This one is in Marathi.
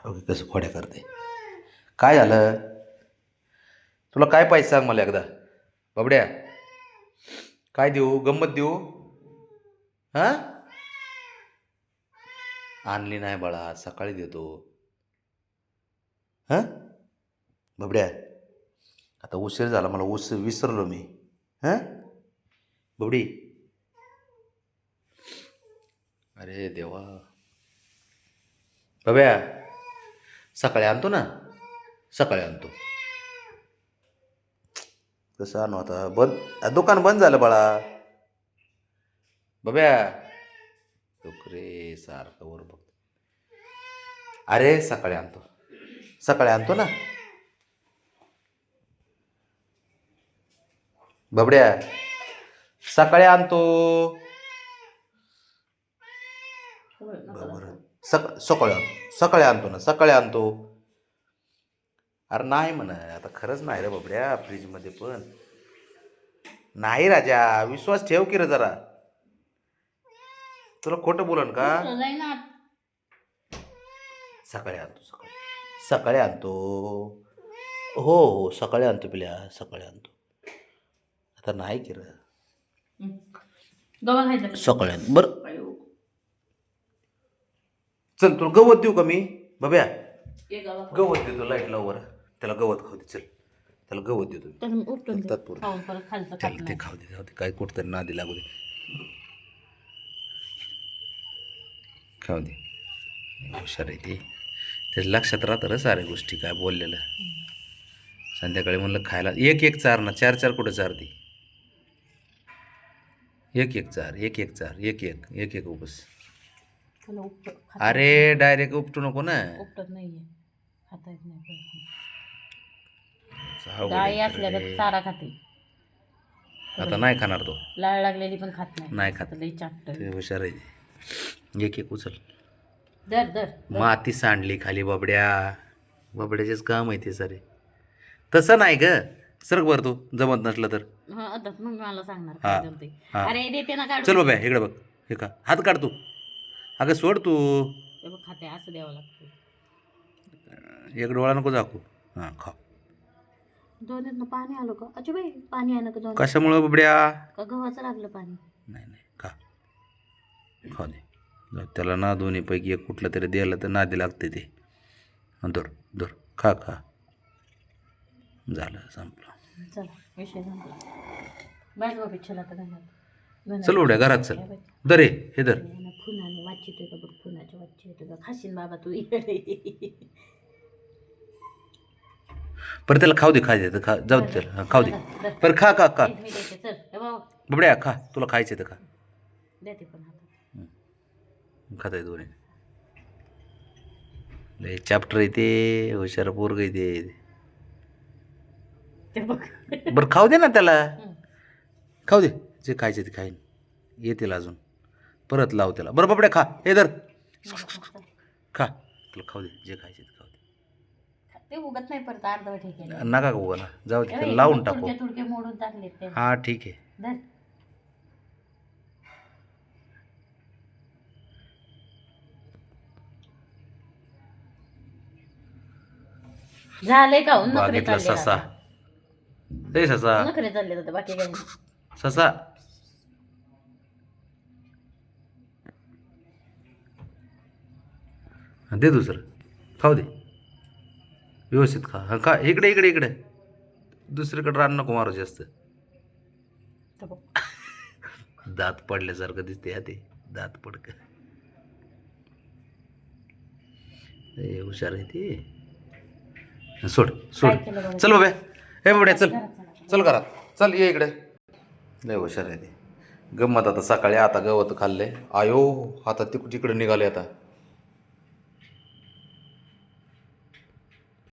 ओके कसं खोड्या करते. काय झालं तुला? काय पाहिजे सांग मला एकदा. बाबड्या काय देऊ? गंमत देऊ? हां आणली नाही बाळा, सकाळी देतो. हां बाबड्या आता उशीर झाला, मला विसरलो मी. हां बाबडी, अरे देवा. बाब्या सकाळी आणतो ना, सकाळी आणतो. कसं आणू आता? दुकान बंद झालं बाळा. बाब्या रे सारखं वर बघ. अरे सकाळी आणतो, सकाळी आणतो ना. बाबड्या सकाळी आणतो. बरोबर सकाळी आणतो ना, सकाळी आणतो. अरे नाही म्हणा आता, खरंच नाही रे बाबड्या. फ्रीजमध्ये पण नाही राजा, विश्वास ठेव की रे जरा. तुला खोटं बोलन का? सकाळी आणतो, सकाळी आणतो. हो हो सकाळी आणतो पिल्या, सकाळी आणतो. आता नाही की रे, सकाळी आणतो. बरं चल तुला गवत देऊ का मी? बाब्या गवत देतो, लाईट लावर त्याला गवत खाऊ दे. चल त्याला गवत देतो ते खाऊ दे. काय कुठतरी नादी लागू दे, खाऊ दे. हुशार आहे ते, त्याच्या लक्षात राहतं रे साऱ्या गोष्टी काय बोललेलं. संध्याकाळी म्हणलं खायला एक चार ना, चार कुठं चार ती. एक चार, एक उपस. अरे डायरेक्ट उपटू नको ना. आता नाही खाणार तो, लाळ लागलेली पण खात नाही खात. हुशार आहे. एक उचल. दर माती सांडली खाली बाबड्या. बाबड्याचेच काम आहे ते सारे. तसं नाही ग, सरक बर तू जमत नसलं तर. मग मला सांगणार हा, काय जमते. हा. अरे देते ना काढून. चल बाबा इकडे बघ, हे का हात काढ तू. अगं सोड तू. ते बघ खाते, असं द्यावं लागतं. एक डोळा नको झाकू. हां खा. दोन्हीतनं पाणी आलं का? अच्छा बाई पाणी आहे ना का दोन? कशामुळं बाबड्या? का गव्हाचं लागलं पाणी? नाही खा, खा दे. त्याला ना दोन्हीपैकी एक कुठलं तरी द्यायला तर नादी लागते ते. दर खा. झालं संपलं. चला विषय संपला. बस बाबा चला तर चल उड्या घरात चल. दर हे दर. फुनाने वाचित का बघ, फुनाच्या वाचित का खाशीन बाबा तू. पर त्याला खाऊ दे, खा जाऊ दे त्याला. खाऊ दे पर खा. बाबड्या खा, तुला खायचे तर खा. देते पण हातात खाता आहे दोन्ही. लय चॅप्टर येते, हुशार पोरग येते. बरं खाऊ दे ना त्याला, खाऊ दे. जे खायचे ते खाईन, येतील अजून. परत लाव त्याला. बरं बाबड्या खा, हे धर खा. तुला खाऊ दे, जे खायचे ते खाऊ दे. ते उगत नाही परत अर्धवट हे केलं. नका का उगा, जाऊ दे त्याला लावून टाकू. तुडके मोडून टाकले ते. हा ठीक आहे. धर. झाले का? बागेतला ससा. ते ससा, नखरे चालले होते बाकी काही. ससा दे दुसरं, खाऊ दे व्यवस्थित खा. हा खा. इकडे दुसरीकडे रान नको मारू जास्त. दात पडल्यासारखं दिसते. ते दात पडक हुशार आहे ते. सोड. चल बाबा, हे बाबड्या चल घरात चल. ये इकडे. लय हुशार आहे ते. गंमत आता सकाळी आता गवत खाल्ले. आयो आता तिकडे निघाले आता.